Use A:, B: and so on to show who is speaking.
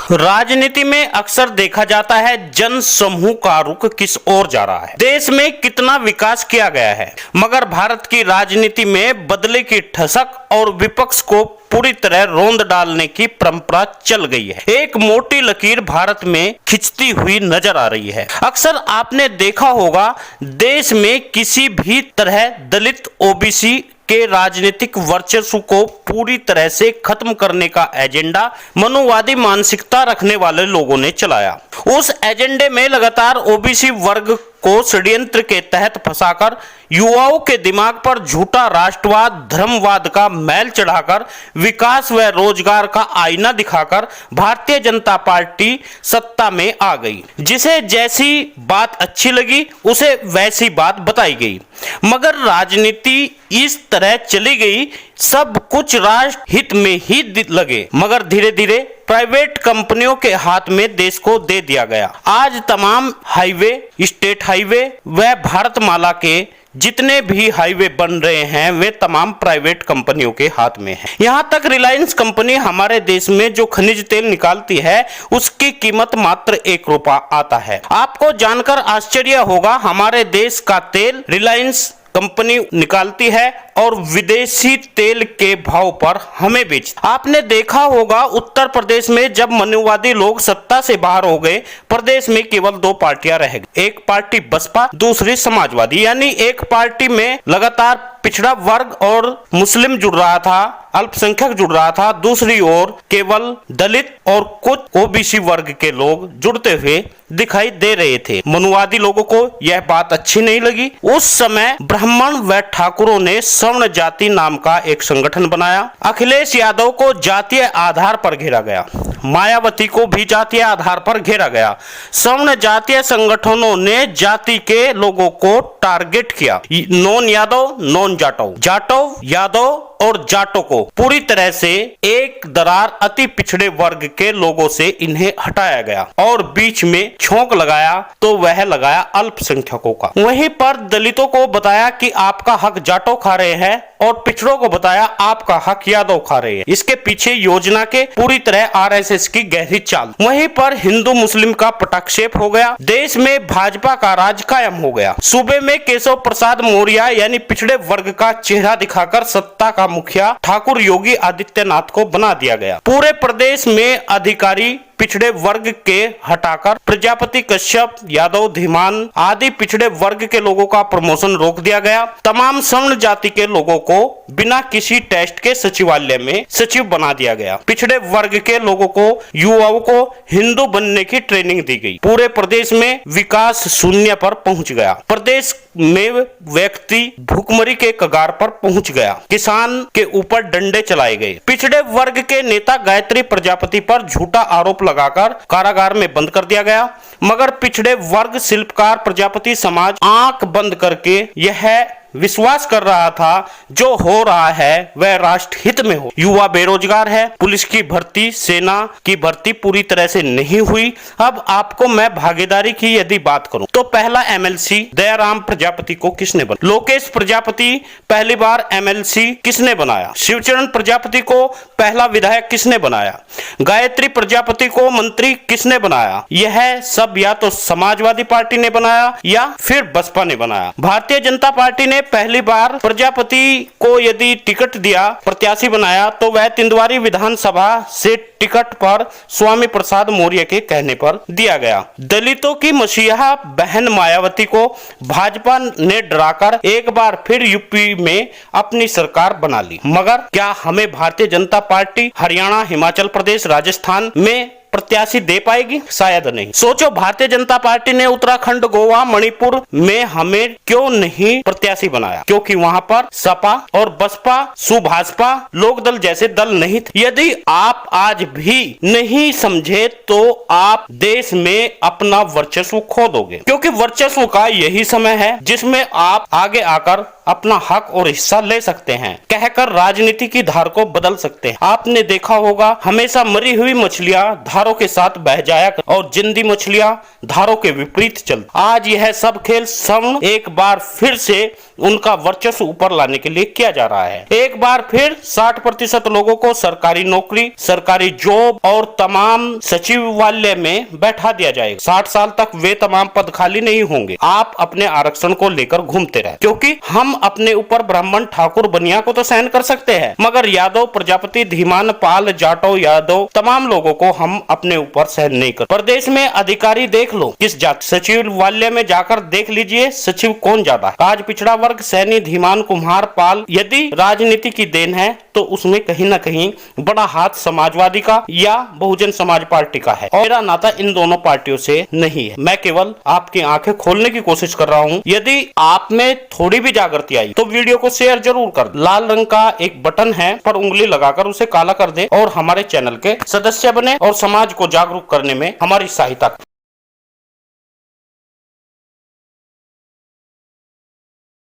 A: राजनीति में अक्सर देखा जाता है जन समूह का रुख किस ओर जा रहा है, देश में कितना विकास किया गया है, मगर भारत की राजनीति में बदले की ठसक और विपक्ष को पूरी तरह रोंद डालने की परंपरा चल गई है। एक मोटी लकीर भारत में खिंचती हुई नजर आ रही है। अक्सर आपने देखा होगा देश में किसी भी तरह दलित ओबीसी के राजनीतिक वर्चस्व को पूरी तरह से खत्म करने का एजेंडा मनुवादी मानसिकता रखने वाले लोगों ने चलाया। उस एजेंडे में लगातार ओबीसी वर्ग को षड्यंत्र के तहत फंसाकर युवाओं के दिमाग पर झूठा राष्ट्रवाद धर्मवाद का मैल चढ़ाकर विकास व रोजगार का आईना दिखाकर भारतीय जनता पार्टी सत्ता में आ गई। जिसे जैसी बात अच्छी लगी उसे वैसी बात बताई गई, मगर राजनीति इस तरह चली गई, सब कुछ राष्ट्र हित में ही लगे, मगर धीरे धीरे प्राइवेट कंपनियों के हाथ में देश को दे दिया गया। आज तमाम हाईवे, स्टेट हाईवे व भारतमाला के जितने भी हाईवे बन रहे हैं वे तमाम प्राइवेट कंपनियों के हाथ में हैं। यहां तक रिलायंस कंपनी हमारे देश में जो खनिज तेल निकालती है उसकी कीमत मात्र 1 रुपया आता है। आपको जानकर आश्चर्य होगा, हमारे देश का तेल रिलायंस कंपनी निकालती है और विदेशी तेल के भाव पर हमें बेचती। आपने देखा होगा उत्तर प्रदेश में जब मनुवादी लोग सत्ता से बाहर हो गए, प्रदेश में केवल 2 पार्टियां रह गई, एक पार्टी बसपा, दूसरी समाजवादी। यानी एक पार्टी में लगातार पिछड़ा वर्ग और मुस्लिम जुड़ रहा था, अल्पसंख्यक जुड़ रहा था, दूसरी ओर केवल दलित और कुछ ओबीसी वर्ग के लोग जुड़ते हुए दिखाई दे रहे थे। मनुवादी लोगों को यह बात अच्छी नहीं लगी। उस समय ब्राह्मण व ठाकुरों ने सवर्ण जाति नाम का एक संगठन बनाया। अखिलेश यादव को जातीय आधार पर घेरा गया, मायावती को भी जातीय आधार पर घेरा गया। सवर्ण जातीय संगठनों ने जाति के लोगों को टारगेट किया। नॉन यादव, नॉन जाटव, जाटव, यादव और जाटों को पूरी तरह से एक दरार अति पिछड़े वर्ग के लोगों से इन्हें हटाया गया और बीच में छोंक लगाया तो वह लगाया अल्पसंख्यकों का। वहीं पर दलितों को बताया कि आपका हक जाटों खा रहे हैं और पिछड़ों को बताया आपका हक यादव खा रहे हैं। इसके पीछे योजना के पूरी तरह आरएसएस की गहरी चाल। वहीं पर हिंदू मुस्लिम का पटाक्षेप हो गया। देश में भाजपा का राज कायम हो गया। सूबे में केशव प्रसाद मौर्य यानी पिछड़े वर्ग का चेहरा दिखाकर सत्ता का मुखिया ठाकुर योगी आदित्यनाथ को बना दिया गया। पूरे प्रदेश में अधिकारी पिछड़े वर्ग के हटाकर प्रजापति, कश्यप, यादव, धीमान आदि पिछड़े वर्ग के लोगों का प्रमोशन रोक दिया गया। तमाम सवर्ण जाति के लोगों को बिना किसी टेस्ट के सचिवालय में सचिव बना दिया गया। पिछड़े वर्ग के लोगों को, युवाओं को हिंदू बनने की ट्रेनिंग दी गई। पूरे प्रदेश में विकास शून्य पर पहुंच गया। प्रदेश में व्यक्ति भूखमरी के कगार पर पहुंच गया। किसान के ऊपर डंडे चलाए गए। पिछड़े वर्ग के नेता गायत्री प्रजापति पर झूठा आरोप लगाकर कारागार में बंद कर दिया गया, मगर पिछड़े वर्ग शिल्पकार प्रजापति समाज आंख बंद करके यह विश्वास कर रहा था जो हो रहा है वह राष्ट्र हित में हो। युवा बेरोजगार है, पुलिस की भर्ती, सेना की भर्ती पूरी तरह से नहीं हुई। अब आपको मैं भागीदारी की यदि बात करूं तो पहला एमएलसी दयाराम प्रजापति को किसने बनाया? लोकेश प्रजापति पहली बार एमएलसी किसने बनाया? शिवचरण प्रजापति को पहला विधायक किसने बनाया? गायत्री प्रजापति को मंत्री किसने बनाया? यह सब या तो समाजवादी पार्टी ने बनाया या फिर बसपा ने बनाया। भारतीय जनता पार्टी ने पहली बार प्रजापति को यदि टिकट दिया, प्रत्याशी बनाया, तो वह तिंदवारी विधानसभा से टिकट पर स्वामी प्रसाद मौर्य के कहने पर दिया गया। दलितों की मसीहा बहन मायावती को भाजपा ने डराकर एक बार फिर यूपी में अपनी सरकार बना ली। मगर क्या हमें भारतीय जनता पार्टी हरियाणा, हिमाचल प्रदेश, राजस्थान में प्रत्याशी दे पाएगी? शायद नहीं। सोचो, भारतीय जनता पार्टी ने उत्तराखंड, गोवा, मणिपुर में हमें क्यों नहीं प्रत्याशी बनाया? क्योंकि वहां पर सपा और बसपा, सुभाषपा, लोकदल जैसे दल नहीं थे। यदि आप आज भी नहीं समझे तो आप देश में अपना वर्चस्व खो दोगे, क्योंकि वर्चस्व का यही समय है जिसमें आप आगे आकर अपना हक और हिस्सा ले सकते हैं, कहकर राजनीति की धार को बदल सकते हैं। आपने देखा होगा हमेशा मरी हुई मछलियां धारों के साथ बह जाया और जिंदी मछलियां धारों के विपरीत चलती। आज यह सब खेल सवर्ण एक बार फिर से उनका वर्चस्व ऊपर लाने के लिए किया जा रहा है। एक बार फिर 60% लोगों को सरकारी नौकरी, सरकारी जॉब और तमाम सचिवालय में बैठा दिया जाएगा। 60 साल तक वे तमाम पद खाली नहीं होंगे। आप अपने आरक्षण को लेकर घूमते रहे, क्योंकि हम अपने ऊपर ब्राह्मण, ठाकुर, बनिया को तो सहन कर सकते हैं, मगर यादव, प्रजापति, धीमान, पाल, जाटव, यादव तमाम लोगों को हम अपने ऊपर सहन नहीं कर। प्रदेश में अधिकारी देख लो किस जाति, सचिवालय में जाकर देख लीजिए सचिव कौन ज्यादा है। आज पिछड़ा वर्ग, सैनी, धीमान, कुम्हार, पाल, यदि राजनीति की देन है तो उसमें कहीं ना कहीं बड़ा हाथ समाजवादी का या बहुजन समाज पार्टी का है, और मेरा नाता इन दोनों पार्टियों से नहीं है। मैं केवल आपकी आंखें खोलने की कोशिश कर रहा हूं। यदि आप में थोड़ी भी जागृति आई तो वीडियो को शेयर जरूर कर। लाल रंग का एक बटन है, पर उंगली लगाकर उसे काला कर दे और हमारे चैनल के सदस्य बने और समाज को जागरूक करने में हमारी सहायता